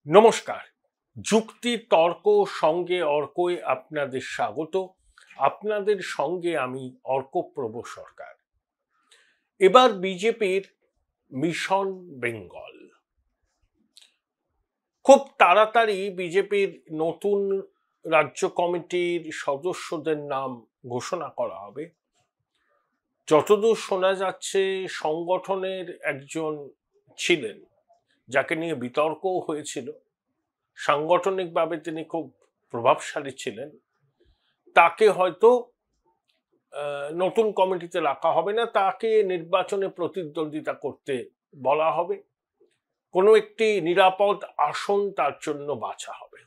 নমস্কার। যুক্তি তর্ক সঙ্গে অর্কই আপনাদের স্বাগত। আপনাদের সঙ্গে আমি অর্কপ্রভ সরকার। এবার বিজেপির মিশন বেঙ্গল। খুব তাড়াতাড়ি বিজেপির নতুন রাজ্য কমিটির সদস্যদের নাম ঘোষণা করা হবে। যতদূর শোনা যাচ্ছে সংগঠনের একজন ছিলেন যাকে নিয়ে বিতর্কও হয়েছিল, সাংগঠনিকভাবে তিনি খুব প্রভাবশালী ছিলেন, তাকে হয়তো নতুন কমিটিতে রাখা হবে না, তাকে নির্বাচনে প্রতিদ্বন্দ্বিতা করতে বলা হবে, কোনো একটি নিরাপদ আসন তার জন্য বাছা হবে।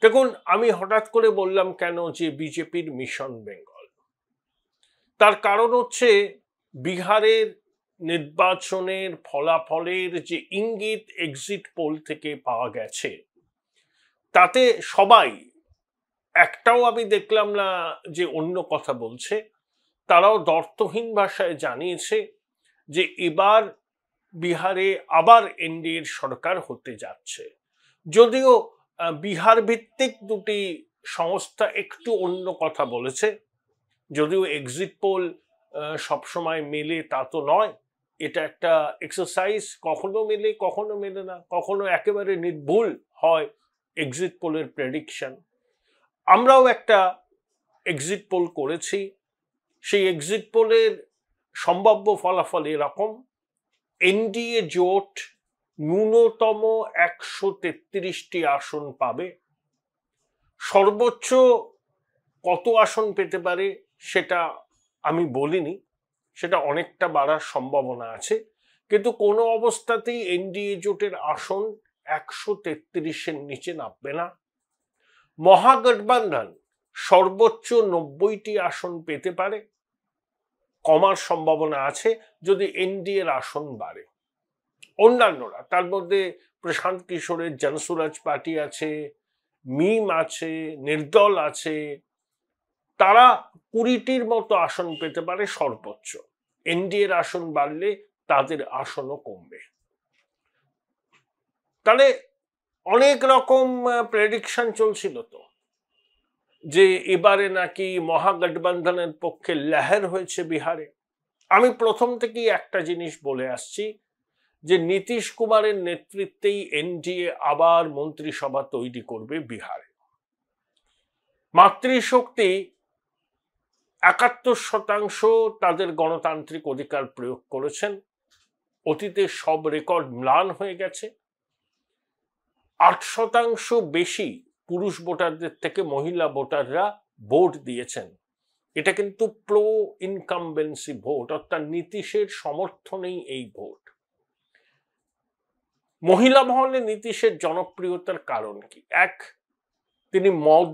দেখুন, আমি হঠাৎ করে বললাম কেন যে বিজেপির মিশন বেঙ্গল। তার কারণ হচ্ছে বিহারের নির্বাচনের ফলাফলের যে ইঙ্গিত এক্সিট পোল থেকে পাওয়া গেছে, তাতে সবাই, একটাও আমি দেখলাম না যে অন্য কথা বলছে। তারাও দ্বর্থহীন ভাষায় জানিয়েছে যে এবার বিহারে আবার এনডিএর সরকার হতে যাচ্ছে। যদিও বিহার ভিত্তিক দুটি সংস্থা একটু অন্য কথা বলেছে, যদিও এক্সিট পোল সবসময় মেলে তা তো নয়, এটা একটা এক্সারসাইজ, কখনো মেলে কখনো মেলে না, কখনো একেবারে নির্ভুল হয় এক্সিট পোলের প্রেডিকশন। আমরাও একটা এক্সিট পোল করেছি। সেই এক্সিট পোলের সম্ভাব্য ফলাফল এরকম: এনডিএ জোট ন্যূনতম 133টি আসন পাবে। সর্বোচ্চ কত আসন পেতে পারে সেটা আমি বলিনি, সেটা অনেকটা বাড়ার সম্ভাবনা আছে, কিন্তু কোনো অবস্থাতেই এনডিএ জোটের আসন 133-এর নিচে নামবে না। মহাগঠবন্ধন সর্বোচ্চ 90টি আসন পেতে পারে, কমার সম্ভাবনা আছে যদি এনডিএর আসন বাড়ে। অন্যান্যরা, তার মধ্যে প্রশান্ত কিশোরের জনসুরাজ পার্টি আছে, মিম আছে, নির্দল আছে, তারা 20টির মতো আসন পেতে পারে সর্বোচ্চ। এনডিএর আসন বাড়লে তাদের আসনও কমবে। তাহলে অনেক রকম প্রেডিকশন চলছিল তো, যে এবারে নাকি মহাগঠবন্ধনের পক্ষে লহর হয়েছে বিহারে। আমি প্রথম থেকেই একটা জিনিস বলে আসছি, যে নীতিশ কুমারের নেতৃত্বেই এনডিএ আবার মন্ত্রিসভা তৈরি করবে বিহারে। মাতৃশক্তি 71% তাদের গণতান্ত্রিক অধিকার প্রয়োগ করেছেন। অতীতে সব রেকর্ড ম্লান হয়ে গেছে। 8% বেশি পুরুষ ভোটারদের থেকে মহিলা ভোটাররা ভোট দিয়েছেন। এটা কিন্তু প্রো ইনকামবেন্সি ভোট, অর্থাৎ নীতিশের সমর্থনেই এই ভোট। মহিলা মহলে নীতিশের জনপ্রিয়তার কারণ কি? এক, তিনি মদ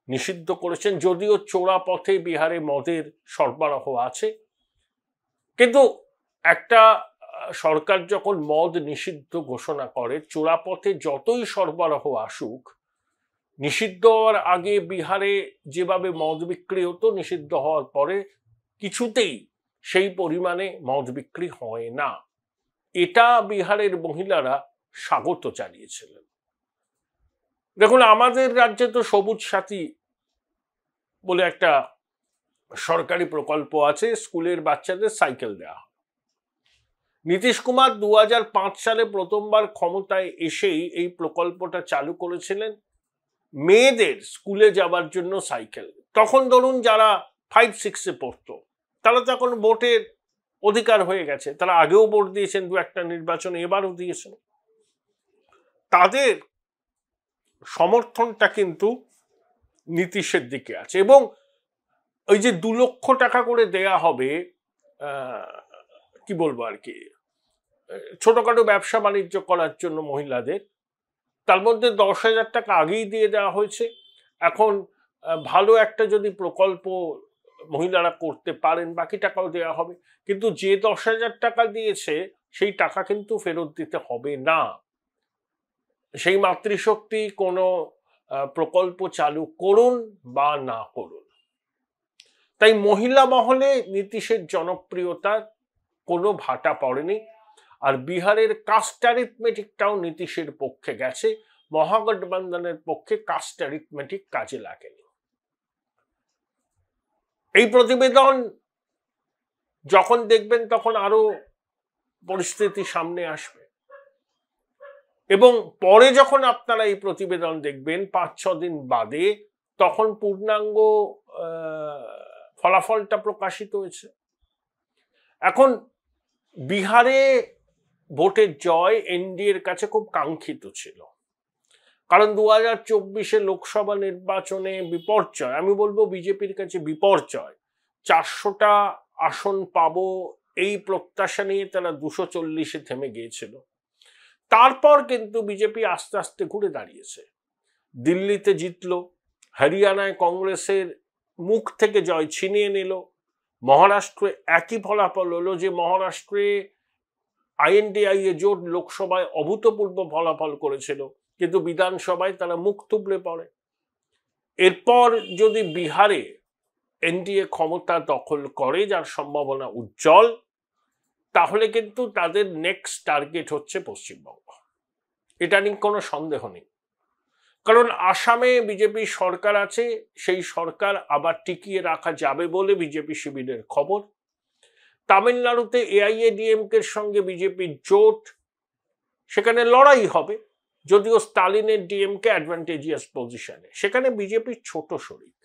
নিষিদ্ধ করেছেন, যদিও চোরা পথে বিহারে মদের সরবরাহ আছে, কিন্তু একটা সরকার যখন মদ নিষিদ্ধ ঘোষণা করে, চোরা পথে যতই সরবরাহ আসুক, নিষিদ্ধ হওয়ার আগে বিহারে যেভাবে মদ বিক্রি হতো, নিষিদ্ধ হওয়ার পরে কিছুতেই সেই পরিমাণে মদ বিক্রি হয় না। এটা বিহারের মহিলারা স্বাগত জানিয়েছিলেন। দেখুন, আমাদের রাজ্যে তো সবুজ সাথী বলে একটা সরকারি প্রকল্প আছে, স্কুলের বাচ্চাদের সাইকেল দেওয়া। নীতিশ কুমার 2005 সালে প্রথমবার ক্ষমতায় এসেই এই প্রকল্পটা চালু করেছিলেন, মেয়েদের স্কুলে যাওয়ার জন্য সাইকেল। তখন ধরুন যারা 5-6-এ পড়তো, তারা তো এখন ভোটের অধিকার হয়ে গেছে, তারা আগেও ভোট দিয়েছেন, দু একটা নির্বাচনে, এবারও দিয়েছেন। তাদের সমর্থনটা কিন্তু নীতিশের দিকে আছে। এবং ওই যে 2 লক্ষ টাকা করে দেয়া হবে, কি বলবো আর কি, ছোটখাটো ব্যবসা বাণিজ্য করার জন্য মহিলাদের, তার মধ্যে 10,000 টাকা আগেই দিয়ে দেওয়া হয়েছে। এখন ভালো একটা যদি প্রকল্প মহিলারা করতে পারেন, বাকি টাকাও দেওয়া হবে। কিন্তু যে 10,000 টাকা দিয়েছে সেই টাকা কিন্তু ফেরত দিতে হবে না। সেই মাতৃশক্তি কোনো প্রকল্প চালু করুন বা না করুন। তাই মহিলা মহলে নীতিশের জনপ্রিয়তার কোনো ভাটা পড়েনি। আর বিহারের কাস্ট অ্যারিথমেটিকটাও নীতিশের পক্ষে গেছে, মহাগঠবন্ধনের পক্ষে কাস্ট অ্যারিথমেটিক কাজে লাগেনি। এই প্রতিবেদন যখন দেখবেন তখন আরো পরিস্থিতি সামনে আসবে, এবং পরে যখন আপনারা এই প্রতিবেদন দেখবেন 5-6 দিন বাদে, তখন পূর্ণাঙ্গ ফলাফলটা প্রকাশিত হয়েছে। এখন বিহারে ভোটের জয় এনডিএর কাছে খুব কাঙ্ক্ষিত ছিল, কারণ 2024 লোকসভা নির্বাচনে বিপর্যয়, আমি বলবো বিজেপির কাছে বিপর্যয়, 400টা আসন পাবো এই প্রত্যাশা নিয়ে তারা 240-এ থেমে গিয়েছিল। তারপর কিন্তু বিজেপি আস্তে আস্তে ঘুরে দাঁড়িয়েছে, দিল্লিতে জিতলো, হরিয়ানায় কংগ্রেসের মুখ থেকে জয় ছিনিয়ে নিল, মহারাষ্ট্রে একই ফলাফল হলো, যে মহারাষ্ট্রে আইএনডিআইএ জোট লোকসভায় অভূতপূর্ব ফলাফল করেছিল, কিন্তু বিধানসভায় তারা মুখ থুবড়ে পড়ে। এরপর যদি বিহারে এনডিএ ক্ষমতা দখল করে, যার সম্ভাবনা উজ্জ্বল, তাহলে কিন্তু তাদের নেক্সট টার্গেট হচ্ছে পশ্চিমবঙ্গ, এটা নিয়ে কোনো সন্দেহ নেই। কারণ আসামে বিজেপি সরকার আছে, সেই সরকার আবার টিকিয়ে রাখা যাবে বলে বিজেপি শিবিরের খবর। তামিলনাড়ুতে এআইএডিএমকের সঙ্গে বিজেপির জোট, সেখানে লড়াই হবে, যদিও স্টালিনের ডিএমকে অ্যাডভান্টেজিয়াস পজিশনে, সেখানে বিজেপির ছোট শরিক।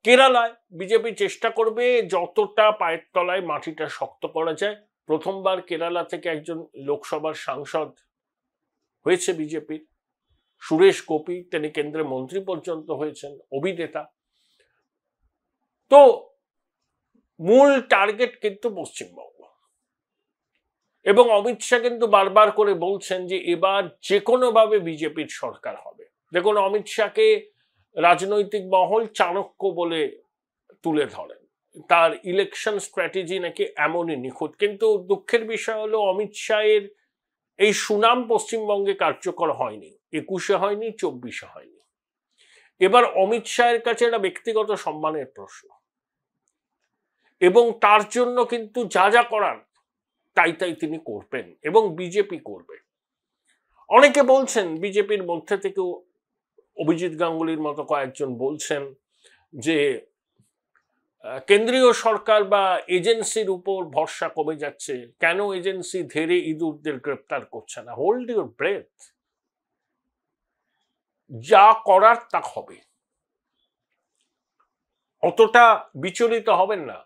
কেরালায় বিজেপি চেষ্টা করবে যতটা পায়ের তলায় মাটিটা শক্ত করা যায়। প্রথমবার কেরালা থেকে একজন লোকসভার সাংসদ হয়েছে বিজেপির, সুরেশ গোপী, তিনি কেন্দ্রের মন্ত্রী পর্যন্ত হয়েছেন, অভিনেতা। তো মূল টার্গেট কিন্তু পশ্চিমবঙ্গ, এবং অমিত শাহ কিন্তু বারবার করে বলছেন যে এবার যে কোনো ভাবে বিজেপির সরকার হবে। দেখুন, অমিত শাহকে রাজনৈতিক মহল চাণক্য বলে তুলে ধরেন, তার ইলেকশন স্ট্র্যাটেজি নাকি এমনই নিখুঁত, কিন্তু দুঃখের বিষয় হলো অমিত শাহের এই সুনাম পশ্চিমবঙ্গে কার্যকর হয়নি, 21-এ হয়নি, 24-এ হয়নি। এবার অমিত শাহের কাছে এটা ব্যক্তিগত সম্মানের প্রশ্ন, এবং তার জন্য কিন্তু যা যা করার তাই তাই তিনি করবেন, এবং বিজেপি করবে। অনেকে বলছেন, বিজেপির মধ্যে থেকেও অভিজিৎ গাঙ্গুলির মতো কয়েকজন বলছেন যে কেন্দ্রীয় সরকার বা এজেন্সির উপর ভরসা কমে যাচ্ছে, কেন এজেন্সি ধীরে ইঁদুরদের গ্রেপ্তার করছে না। হোল্ড ইউর ব্রেথ, যা করার তা হবে, অতটা বিচলিত হবেন না।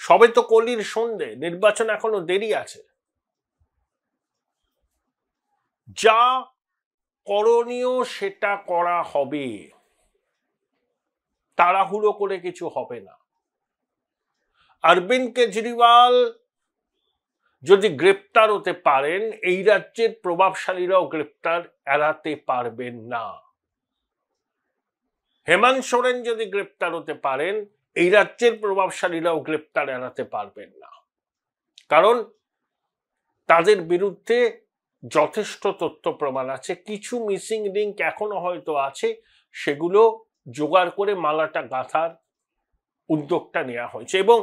সবে তো কলির সন্ধে, নির্বাচন এখনো দেরি আছে। যা করণীয় সেটা করা হবে, তাড়াহুড়ো করে কিছু হবে না। অরবিন্দ কেজরিওয়াল যদি গ্রেপ্তার হতে পারেন, এই রাজ্যের প্রভাবশালীরাও গ্রেপ্তার এড়াতে পারবেন না। হেমন্ত সোরেন যদি গ্রেপ্তার হতে পারেন, এই রাজ্যের প্রভাবশালীরাও গ্রেপ্তার এড়াতে পারবেন না, কারণ তাদের বিরুদ্ধে যথেষ্ট তথ্য প্রমাণ আছে। কিছু মিসিং লিঙ্ক এখনো হয়তো আছে, সেগুলো জোগাড় করে মালাটা গাঁথার উদ্যোগটা নেওয়া হয়েছে, এবং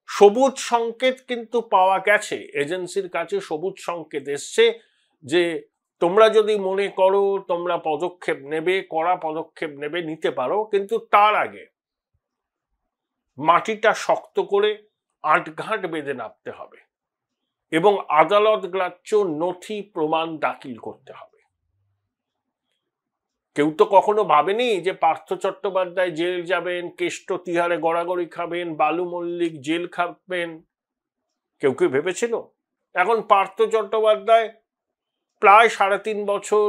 সবুজ সংকেত কিন্তু পাওয়া গেছে, এজেন্সির কাছে সবুজ সংকেত এসছে যে তোমরা যদি মনে করো তোমরা পদক্ষেপ নেবে, কড়া পদক্ষেপ নেবে, নিতে পারো, কিন্তু তার আগে মাটিটা শক্ত করে আঁটঘাট বেঁধে নামতে হবে, এবং আদালত গ্রাহ্য নথি প্রমাণ দাখিল করতে হবে। কেউ তো কখনো ভাবেনি যে পার্থ চট্টোপাধ্যায় জেল যাবেন, কেষ্ট তিহারে গড়াগড়ি খাবেন, বালু মল্লিক জেল খাবেন, কেউ কেউ ভেবেছিল? এখন পার্থ চট্টোপাধ্যায় প্রায় 3.5 বছর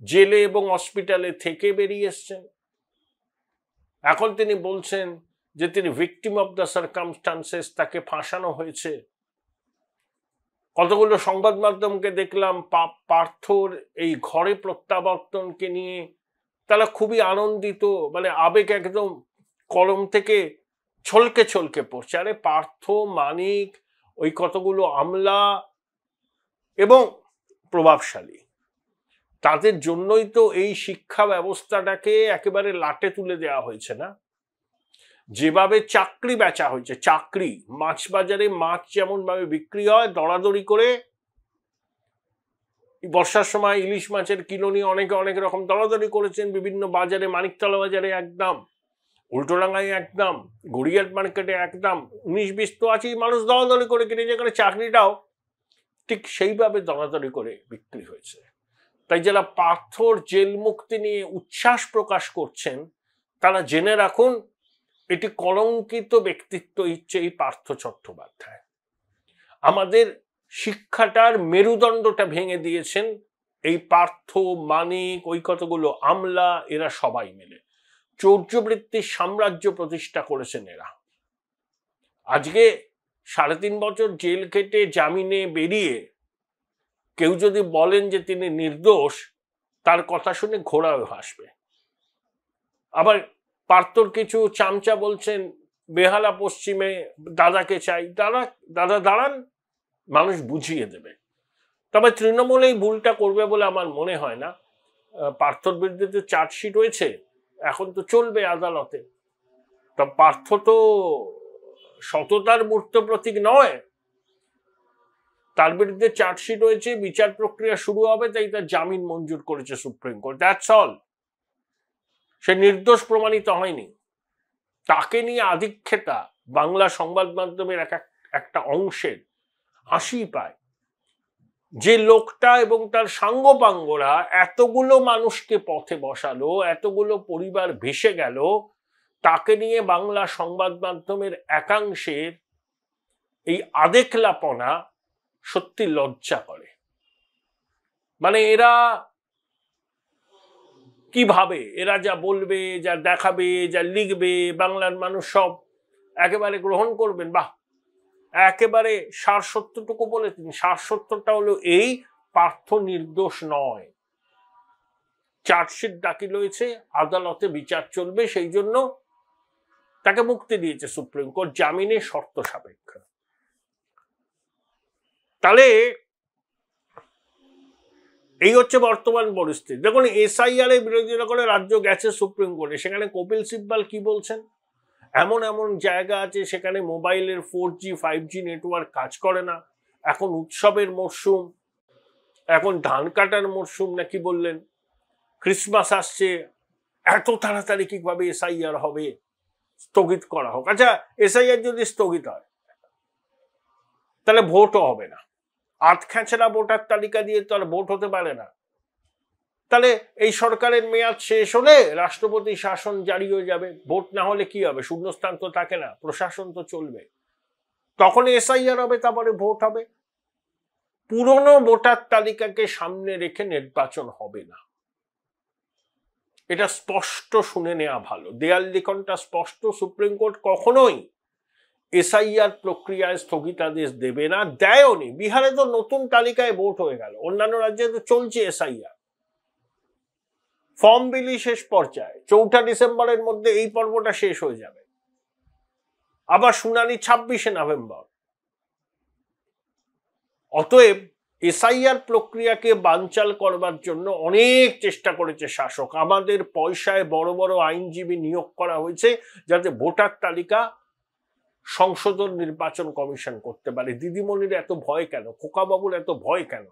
জেলে এবং হসপিটালে থেকে বেরিয়ে এসছেন। এখন তিনি বলছেন যে তিনি ভিকটিম অফ দ্য সার্কামস্টান্সেস, তাকে ফাঁসানো হয়েছে। কতগুলো সংবাদ মাধ্যমকে দেখলাম পার্থর এই ঘরে প্রত্যাবর্তনকে নিয়ে তারা খুবই আনন্দিত, মানে আবেগ একদম কলম থেকে ছলকে ছলকে পড়ছে। আরে পার্থ, মানিক, ওই কতগুলো আমলা এবং প্রভাবশালী, তাদের জন্যই তো এই শিক্ষা ব্যবস্থাটাকে একেবারে লাটে তুলে দেওয়া হয়েছে না, যেভাবে চাকরি বেচা হয়েছে, চাকরি, মাছ বাজারে মাছ যেমন ভাবে বিক্রি হয় দরাদরি করে, বর্ষার সময় ইলিশ মাছের কিলো নিয়ে অনেকে অনেক রকম দরাদরি করেছেন বিভিন্ন বাজারে, মানিকতলা বাজারে একদম, উল্টোডাঙ্গায় একদম, গড়িয়াট মার্কেটে একদম, 19-20 তো আছেই, মানুষ দরাদরি করে কিনে, যেখানে চাকরিটাও ঠিক সেইভাবে দরাদরি করে বিক্রি হয়েছে। তাই যারা পাথর জেল মুক্তি নিয়ে উচ্ছ্বাস প্রকাশ করছেন তারা জেনে রাখুন এটি কলঙ্কিত ব্যক্তিত্ব হচ্ছে এই পার্থ চট্টোপাধ্যায়। আমাদের শিক্ষাটার মেরুদণ্ডটা ভেঙে দিয়েছেন এই পার্থ, মানিক, ওই কতগুলো আমলা, এরা সবাই মিলে চৌর্যবৃত্তির সাম্রাজ্য প্রতিষ্ঠা করেছেন এরা। আজকে 3.5 বছর জেল কেটে জামিনে বেরিয়ে কেউ যদি বলেন যে তিনি নির্দোষ, তার কথা শুনে ঘোড়াও হাসবে। আবার পার্থর কিছু চামচা বলছেন বেহালা পশ্চিমে দাদাকে চাই, দাদা দাঁড়ান, মানুষ বুঝিয়ে দেবে। তবে তৃণমূল এই ভুলটা করবে বলে আমার মনে হয় না। পার্থর বিরুদ্ধে তো চার্জশিট হয়েছে, এখন তো চলবে আদালতে। তা পার্থ তো সততার মূর্ত প্রতীক নয়, তার বিরুদ্ধে চার্জশিট হয়েছে, বিচার প্রক্রিয়া শুরু হবে, তাই তার জামিন মঞ্জুর করেছে সুপ্রিম কোর্ট, দ্যাটস অল। সে নির্দোষ প্রমাণিত হয়নি। তাকে নিয়ে আধিক্ষেতা বাংলা সংবাদ মাধ্যমের একটা অংশের হাসি পায়। যে লোকটা এবং তার সাঙ্গপাঙ্গরা এতগুলো মানুষকে পথে বসালো, এতগুলো পরিবার ভেসে গেল, তাকে নিয়ে বাংলা সংবাদ মাধ্যমের একাংশের এই আদেখলাপনা সত্যি লজ্জা করে। মানে এরা কিভাবে, এরা যা বলবে, যা দেখাবে, যা লিখবে, বাংলার মানুষ সব একেবারে গ্রহণ করবেন। বাহ, একেবারে সারসত্যটুকু বলে তিনি। সারসত্যটা হলো এই, পার্থ নির্দোষ নয়। চার্জশিট দাখিল হয়েছে, আদালতে বিচার চলবে, সেই জন্য তাকে মুক্তি দিয়েছে সুপ্রিম কোর্ট জামিনের শর্ত সাপেক্ষে। তাহলে এই হচ্ছে বর্তমান পরিস্থিতি। দেখুন, এসআইআর এর বিরোধিতা করে রাজ্য গেছে সুপ্রিম কোর্টে, সেখানে কপিল সিব্বল কি বলছেন, এমন এমন জায়গা আছে সেখানে মোবাইলের 4G 5G নেটওয়ার্ক কাজ করে না, এখন উৎসবের মরশুম, এখন ধান কাটার মরশুম নাকি বললেন, ক্রিসমাস আসছে, এত তাড়াতাড়ি কিভাবে এসআইআর হবে, স্থগিত করা হোক। আচ্ছা, এসআইআর যদি স্থগিত হয় তাহলে ভোটও হবে না। আধখ্যাঁচড়া ভোটার তালিকা দিয়ে তো আর ভোট হতে পারে না। তাহলে এই সরকারের মেয়াদ শেষ হলে রাষ্ট্রপতি শাসন জারি হয়ে যাবে, ভোট না হলে কি হবে, শূন্যস্থান তো থাকে না, প্রশাসন তো চলবে, তখন এসআইআর হবে, তারপরে ভোট হবে। পুরনো ভোটার তালিকাকে সামনে রেখে নির্বাচন হবে না, এটা স্পষ্ট শুনে নেওয়া ভালো। দেয়াল লিখনটা স্পষ্ট, সুপ্রিম কোর্ট কখনোই এসআইআর প্রক্রিয়ায় স্থগিতাদেশ দেবে না, দেয়নি। বিহারে তো নতুন তালিকায় ভোট হয়ে গেল, অন্যান্য রাজ্যে তো চলছে এসআইআর, ফর্ম বিলি শেষ পর্যায়ে, 4 ডিসেম্বরের মধ্যে এই পর্বটা শেষ হয়ে যাবে, আবার শুনানি 26 নভেম্বর। অতএব এসআইআর প্রক্রিয়াকে বানচাল করবার জন্য অনেক চেষ্টা করেছে শাসক। আমাদের পয়সায় বড় বড় আইনজীবী নিয়োগ করা হয়েছে যাতে ভোটার তালিকা সংশোধন নির্বাচন কমিশন করতে পারে। দিদিমণির এত ভয় কেন, খোকাবাবুর এত ভয় কেন?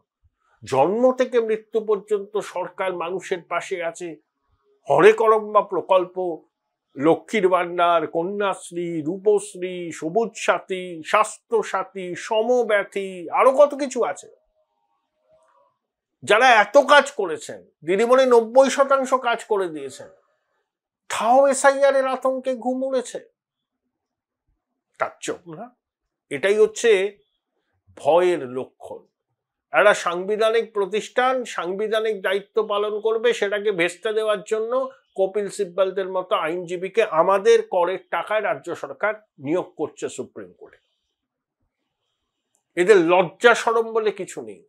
জন্ম থেকে মৃত্যু পর্যন্ত সরকার মানুষের পাশে আছে। হরেকরম্বা প্রকল্প, লক্ষ্মীর ভান্ডার, কন্যাশ্রী, রূপশ্রী, সবুজ সাথী, স্বাস্থ্য সাথী, সমব্যথী, আরো কত কিছু আছে। যারা এত কাজ করেছেন, দিদিমণি 90% কাজ করে দিয়েছেন, তাও এসআইআর এর আতঙ্কে ঘুম উড়েছে। তাজ্জব না? এটাই হচ্ছে ভয়ের লক্ষণ। একটা সাংবিধানিক প্রতিষ্ঠান সাংবিধানিক দায়িত্ব পালন করবে, সেটাকে ভেস্তে দেওয়ার জন্য কপিল সিব্বলদের মতো আইনজীবীকে আমাদের করের টাকায় রাজ্য সরকার নিয়োগ করছে সুপ্রিম কোর্টে। এদের লজ্জা শরম বলে কিছু নেই।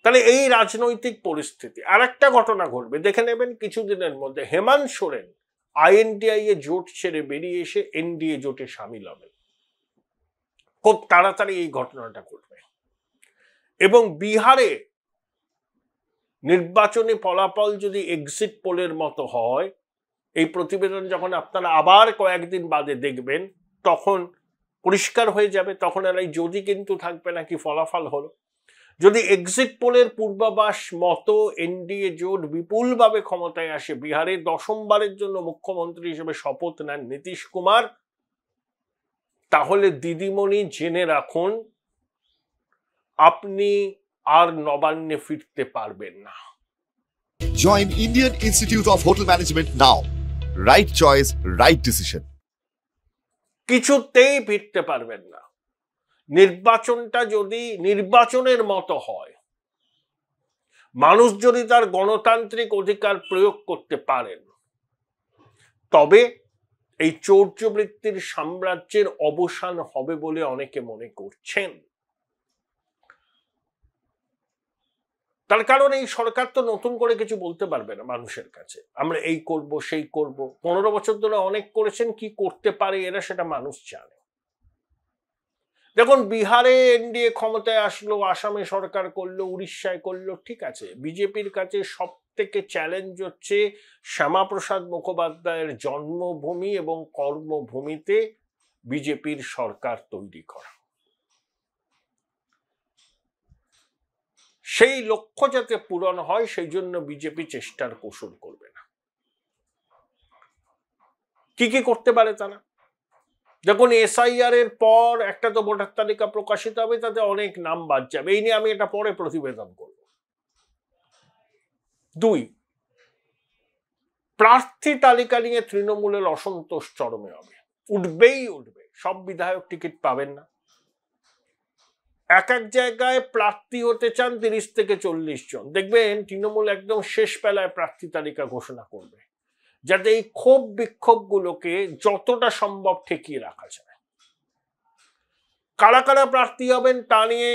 তাহলে এই রাজনৈতিক পরিস্থিতি, আর একটা ঘটনা ঘটবে দেখে নেবেন কিছুদিনের মধ্যে, হেমন্ত সোরেন আইএনডিআই এ জোট ছেড়ে বেরিয়ে এসে এনডিএ জোটে সামিল হবে। খুব তাড়াতাড়ি এই ঘটনাটা ঘটবে। এবং বিহারে নির্বাচনী ফলাফল যদি এক্সিট পোলের মতো হয়, এই প্রতিবেদন যখন আপনারা আবার কয়েকদিন বাদে দেখবেন তখন পরিষ্কার হয়ে যাবে, তখন আর এই যদি কিন্তু থাকবে না, কি ফলাফল হলো। যদি এক্সিট পোলের পূর্বাভাস মতো এনডিএ জোট বিপুলভাবে ক্ষমতায় আসে, বিহারে দশমবারের জন্য মুখ্যমন্ত্রী হিসেবে শপথ নেন নীতিশ কুমার, তাহলে দিদিমণি জেনে রাখুন আপনি আর নবান্নে ফিরতে পারবেন না। Join Indian Institute of Hotel Management now. Right choice, right decision. কিছুতেই ফিরতে পারবেন না। নির্বাচনটা যদি নির্বাচনের মতো হয়, মানুষ যদি তার গণতান্ত্রিক অধিকার প্রয়োগ করতে পারেন, তবে এই চৌর্যবৃত্তির সাম্রাজ্যের অবসান হবে বলে অনেকে মনে করছেন। তার কারণ এই সরকার তো নতুন করে কিছু বলতে পারবে না মানুষের কাছে, আমরা এই করব সেই করব। 15 বছর ধরে অনেক করেছেন, কি করতে পারে এরা সেটা মানুষ জানে। দেখুন, বিহারে এনডিএ ক্ষমতায় আসলো, আসামে সরকার করলো, উড়িষ্যায় করলো, ঠিক আছে। বিজেপির কাছে সব থেকে চ্যালেঞ্জ হচ্ছে শ্যামাপ্রসাদ মুখোপাধ্যায়ের জন্মভূমি এবং কর্মভূমিতে বিজেপির সরকার তৈরি করা। সেই লক্ষ্য যাতে পূরণ হয় সেই জন্য বিজেপি চেষ্টার কৌশল করবে না। কি কি করতে পারে তারা? যখন এসআইআর এর পর একটা তো ভোটার তালিকা প্রকাশিত হবে, তাতে অনেক নাম বাদ যাবে। এই নিয়ে আমি এটা পরে প্রতিবেদন করব। 2, প্রার্থী তালিকা নিয়ে তৃণমূলের অসন্তোষ চরমে হবে, উঠবেই উঠবে। সব বিধায়ক টিকিট পাবেন না। এক এক জায়গায় প্রার্থী হতে চান 30 থেকে 40 জন। দেখবেন তৃণমূল একদম শেষ বেলায় প্রার্থী তালিকা ঘোষণা করবে, যাতে এই ক্ষোভ বিক্ষোভগুলোকে যতটা সম্ভব ঠেকিয়ে রাখা যায়। কারা কারা প্রার্থী হবেন তা নিয়ে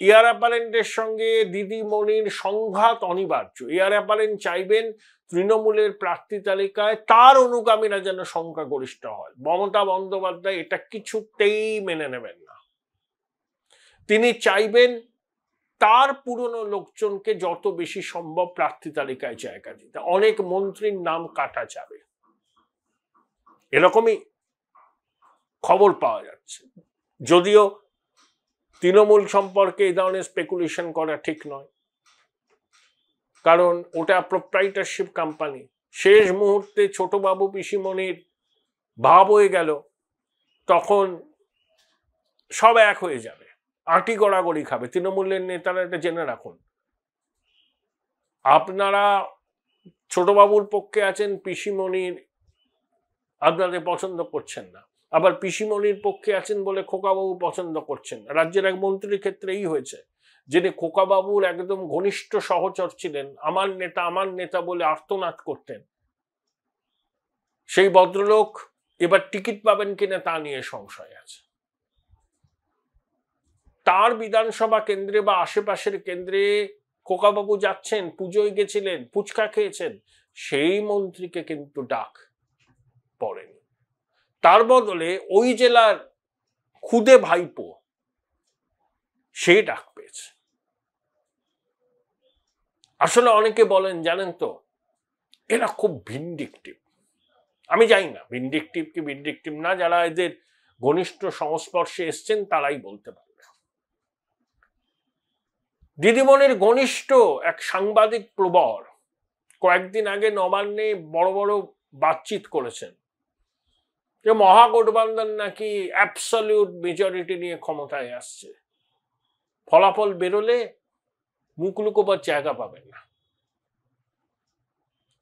এয়ার অ্যাপারেন্টের সঙ্গে দিদিমণির সংঘাত অনিবার্য। এয়ার অ্যাপারেন্ট চাইবেন তৃণমূলের প্রার্থী তালিকায় তার অনুগামীরা যেন সংখ্যাগরিষ্ঠ হয়। মমতা বন্দ্যোপাধ্যায় এটা কিছুতেই মেনে নেবেন না। তিনি চাইবেন তার পুরনো লোকজনকে যত বেশি সম্ভব প্রার্থী তালিকায় জায়গা দিতে। অনেক মন্ত্রীর নাম কাটা যাবে, এরকমই খবর পাওয়া যাচ্ছে। যদিও তৃণমূল সম্পর্কে এই ধরনের স্পেকুলেশন করা ঠিক নয়, কারণ ওটা প্রোপ্রাইটারশিপ কোম্পানি। শেষ মুহূর্তে ছোটবাবু পিসিমণির ভাব হয়ে গেল, তখন সব এক হয়ে যাবে, আঁটি গড়াগড়ি খাবে। তৃণমূলের নেতারা এটা জেনে রাখুন। আপনারা ছোটবাবুর পক্ষে আছেন, পিসিমণির আপনাদের পছন্দ করছেন না, আবার পিসিমণির পক্ষে আছেন বলে খোকাবাবু পছন্দ করছেন না। রাজ্যের এক মন্ত্রীর ক্ষেত্রে এই হয়েছে, যিনি খোকাবাবুর একদম ঘনিষ্ঠ সহচর ছিলেন, আমার নেতা বলে আর্তনাদ করতেন। সেই ভদ্রলোক এবার টিকিট পাবেন কিনা তা নিয়ে সংশয় আছে। তার বিধানসভা কেন্দ্রে বা আশেপাশের কেন্দ্রে খোকাবাবু যাচ্ছেন, পুজোয় গেছিলেন, ফুচকা খেয়েছেন, সেই মন্ত্রীকে কিন্তু ডাক পড়েনি। তার বদলে ওই জেলার খুদে ভাইপো সে ডাক পেয়েছে। আসলে অনেকে বলেন, জানেন তো, এরা খুব ভিন্ডিকটিভ। আমি জানি না ভিন্ডিকটিভ কি ভিন্ডিকটিভ না, যারা এদের ঘনিষ্ঠ সংস্পর্শে এসছেন তারাই বলতে পারবে। দিদিমণির ঘনিষ্ঠ এক সাংবাদিক প্রবর কয়েকদিন আগে নবান্নে বড় বড় বাতচিত করেছেন যে মহাগঠবন্ধন নাকি অ্যাবসলিউট মেজরিটি নিয়ে ক্ষমতায় আসছে, ফলাফল বেরোলে মুখ লুকোবার জায়গা পাবেন না।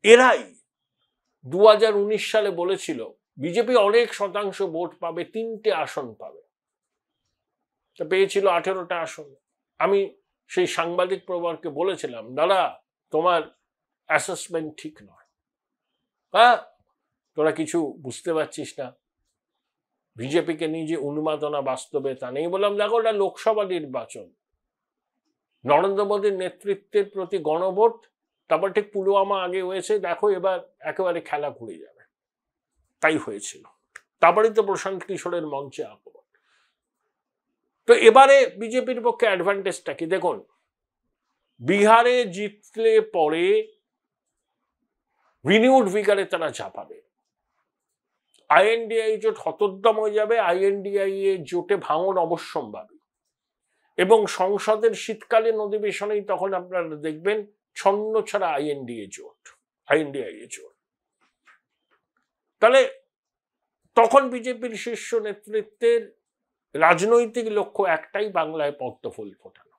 এরাই 2019 সালে বলেছিল বিজেপি অনেক শতাংশ ভোট পাবে, 3টে আসন পাবে, তা পেয়েছিল 18টা আসন। আমি সেই সাংবাদিক প্রবরকে বলেছিলাম, দাদা তোমার অ্যাসেসমেন্ট ঠিক নয়, হ্যাঁ তোরা কিছু বুঝতে পারছিস না, বিজেপিকে নিয়ে যে উন্মাদনা বাস্তবে তা নেই। বললাম, দেখো ওটা লোকসভা নির্বাচন, নরেন্দ্র মোদীর নেতৃত্বের প্রতি গণভোট, তারপর ঠিক পুলওয়ামা আগে হয়েছে, দেখো এবার একেবারে খেলা ঘুরে যাবে। তাই হয়েছিল, তারপরেই তো প্রশান্ত কিশোরের মঞ্চে আক্রমণ। তো এবারে বিজেপির পক্ষে অ্যাডভান্টেজটা কি দেখুন, বিহারে জিতলে পরে রিনিউড ভিগারে তারা ঝাঁপাবে। আইএনডিআই জোট হতোদ্যম হয়ে যাবে, আইএনডিআই জোটে ভাঙন অবশ্যম্ভাবী, এবং সংসদের শীতকালীন অধিবেশনেই তখন আপনারা দেখবেন ছন্ন ছাড়া আইএনডিআই জোট। তাহলে তখন বিজেপির শীর্ষ নেতৃত্বের রাজনৈতিক লক্ষ্য একটাই, বাংলায় পদ্ম ফুল ফোটানো।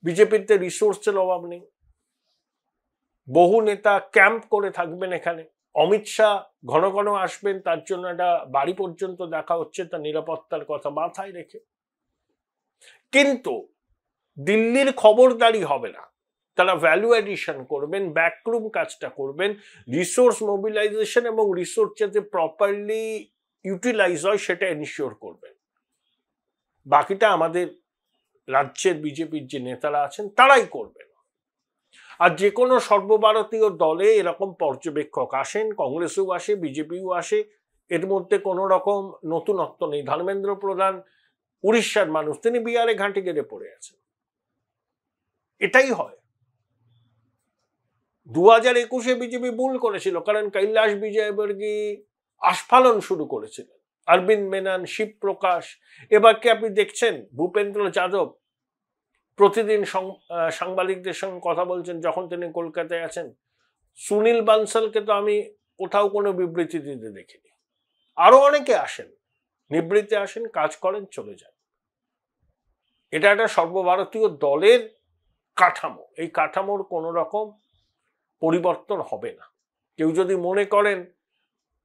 বিজেপিতে রিসোর্সের অভাব নেই, বহু নেতা ক্যাম্প করে থাকবেন এখানে, অমিত শাহ ঘন ঘন আসবেন, তার জন্য একটা বাড়ি পর্যন্ত দেখা হচ্ছে, তার নিরাপত্তার কথা মাথায় রেখে। কিন্তু দিল্লির খবরদারি হবে না, তারা ভ্যালু এডিশন করবেন, ব্যাকরুম কাজটা করবেন, রিসোর্স মোবিলাইজেশন এবং রিসোর্স যাতে প্রপারলি ইউটিলাইজ হয় সেটা এনশিওর করবেন। বাকিটা আমাদের রাজ্যের বিজেপির যে নেতারা আছেন তারাই করবেন। আর যে কোনো সর্বভারতীয় দলে এরকম পর্যবেক্ষক আসেন, কংগ্রেসও আসে, বিজেপিও আসে, এর মধ্যে কোনো রকম নতুনত্ব নেই। ধর্মেন্দ্র প্রধান উড়িষ্যার মানুষ, তিনি বিহারে ঘাঁটি গেড়ে পড়ে আছেন, এটাই হয়। 2021-এ বিজেপি ভুল করেছিল, কারণ কৈলাস বিজয়বর্গী আস্ফালন শুরু করেছিলেন, অরবিন্দ মেনন, শিবপ্রকাশ। এবার কি আপনি দেখছেন ভূপেন্দ্র যাদব প্রতিদিন সাংবাদিকদের সঙ্গে কথা বলছেন যখন তিনি কলকাতায় আছেন? সুনীল বানসালকে তো আমি কোথাও কোনো বিবৃতি দিতে দেখিনি। আরো অনেকে আসেন, নিবৃত্তে আসেন, কাজ করেন, চলে যান। এটা একটা সর্বভারতীয় দলের কাঠামো, এই কাঠামোর কোন রকম পরিবর্তন হবে না। কেউ যদি মনে করেন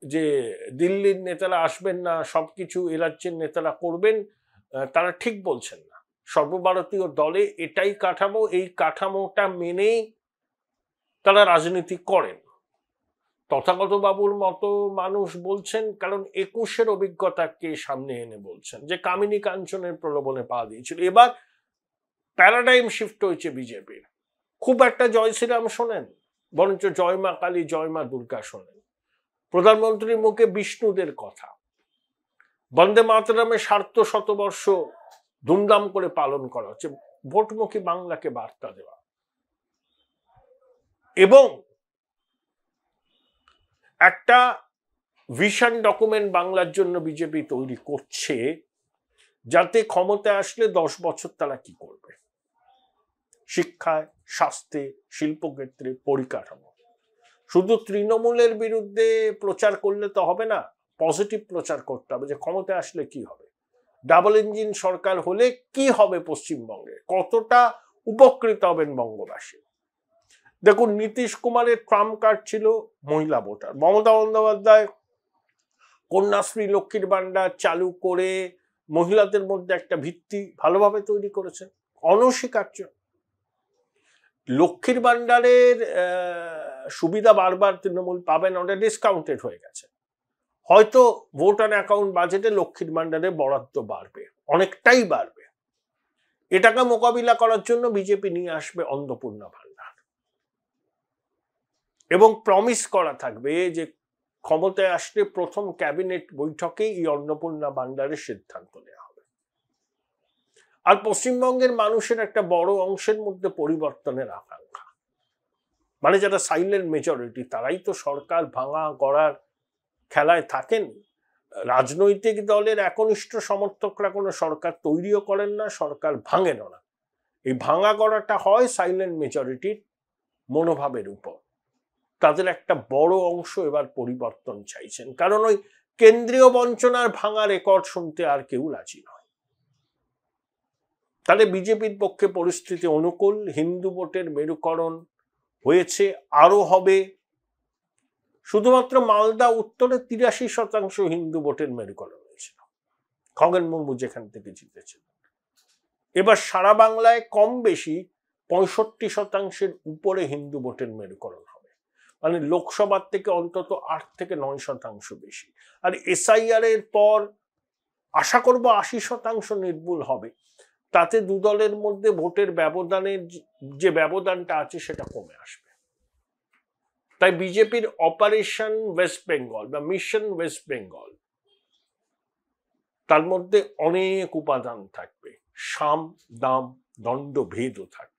যে দিল্লির নেতারা আসবেন না, সবকিছু এ রাজ্যের নেতারা করবেন, তারা ঠিক বলছেন না। সর্বভারতীয় দলে এটাই কাঠামো, এই কাঠামোটা মেনেই তারা রাজনীতি করেন। তথাগত বাবুর মতো মানুষ বলছেন, কারণ 21-এর অভিজ্ঞতাকে সামনে এনে বলছেন যে কামিনী কাঞ্চনের প্রলোভনে পা দিয়েছিল। এবার প্যারাডাইম শিফট হয়েছে বিজেপির। খুব একটা জয় শ্রীরাম শোনেন, বরঞ্চ জয় মা কালী, জয় মা দুর্গা শোনেন। প্রধানমন্ত্রীর মুখে বিষ্ণুদের কথা, বন্দে মাতরমের স্বার্থ শতবর্ষ ধুমধাম করে পালন করা হচ্ছে, ভোটমুখী বাংলাকে বার্তা দেওয়া। এবং একটা ভিশন ডকুমেন্ট বাংলার জন্য বিজেপি তৈরি করছে, যাতে ক্ষমতায় আসলে 10 বছর তারা কি করবে, শিক্ষায়, স্বাস্থ্যে, শিল্পক্ষেত্রে, পরিকাঠামো। শুধু তৃণমূলের বিরুদ্ধে প্রচার করলে তো হবে না, পজিটিভ প্রচার করতে হবে যে ক্ষমতায় আসলে কি হবে, ডাবল ইঞ্জিন সরকার হলে কি হবে পশ্চিমবঙ্গে, কতটা উপকৃত হবেন বঙ্গবাসী। দেখুন, নীতিশ কুমারের ট্রাম্প কার্ড ছিল মহিলা ভোটার। মমতা বন্দ্যোপাধ্যায় কন্যাশ্রী, লক্ষ্মীর ভান্ডার চালু করে মহিলাদের মধ্যে একটা ভিত্তি ভালোভাবে তৈরি করেছেন, অনস্বীকার্য। লক্ষ্মীর ভান্ডারের সুবিধা বারবার তৃণমূল পাবেন, ওটা ডিসকাউন্টেড হয়ে গেছে। হয়তো ভোটার অ্যাকাউন্ট বাজেটে লক্ষ্মীর ভান্ডারের বরাদ্দ বাড়বে, অনেকটাই বাড়বে। এটাকে মোকাবিলা করার জন্য বিজেপি নিয়ে আসবে অন্নপূর্ণা ভান্ডার, এবং প্রমিস করা থাকবে যে ক্ষমতায় আসলে প্রথম ক্যাবিনেট বৈঠকেই এই অন্নপূর্ণা ভান্ডারের সিদ্ধান্ত নেওয়া হবে। আর পশ্চিমবঙ্গের মানুষের একটা বড় অংশের মধ্যে পরিবর্তনের আকাঙ্ক্ষা, মানে যারা সাইলেন্ট মেজরিটি, তারাই তো সরকার ভাঙা করার খেলায় থাকেন। রাজনৈতিক দলের একনিষ্ঠ সমর্থকরা কোনো সরকার তৈরিও করেন না, সরকার ভাঙেনও না। এই ভাঙা করাটা হয় সাইলেন্ট মেজরিটির মনোভাবের উপর। তাদের একটা বড় অংশ এবার পরিবর্তন চাইছেন, কারণ ওই কেন্দ্রীয় বঞ্চনার ভাঙা রেকর্ড শুনতে আর কেউ রাজি নয়। তাহলে বিজেপির পক্ষে পরিস্থিতি অনুকূল, হিন্দু ভোটের মেরুকরণ হয়েছে, আরো হবে। শুধুমাত্র মালদা উত্তরে 83% হিন্দু ভোটের মেরুকরণ হয়েছিল, খগেন মুর্মু যেখান থেকে জিতেছিলেন। এবার সারা বাংলায় কম বেশি 65% উপরে হিন্দু ভোটের মেরুকরণ হবে, মানে লোকসভার থেকে অন্তত 8 থেকে 9% বেশি। আর এসআইআর এর পর আশা করব 80% নির্ভুল হবে। তাতে দু দলের মধ্যে ভোটের ব্যবধানের যে ব্যবধানটা আছে সেটা কমে আসবে। তাই বিজেপির অপারেশন ওয়েস্ট বেঙ্গল বা মিশন ওয়েস্ট বেঙ্গল, তার মধ্যে অনেক উপাদান থাকবে, সাম দাম দণ্ড ভেদও থাকবে।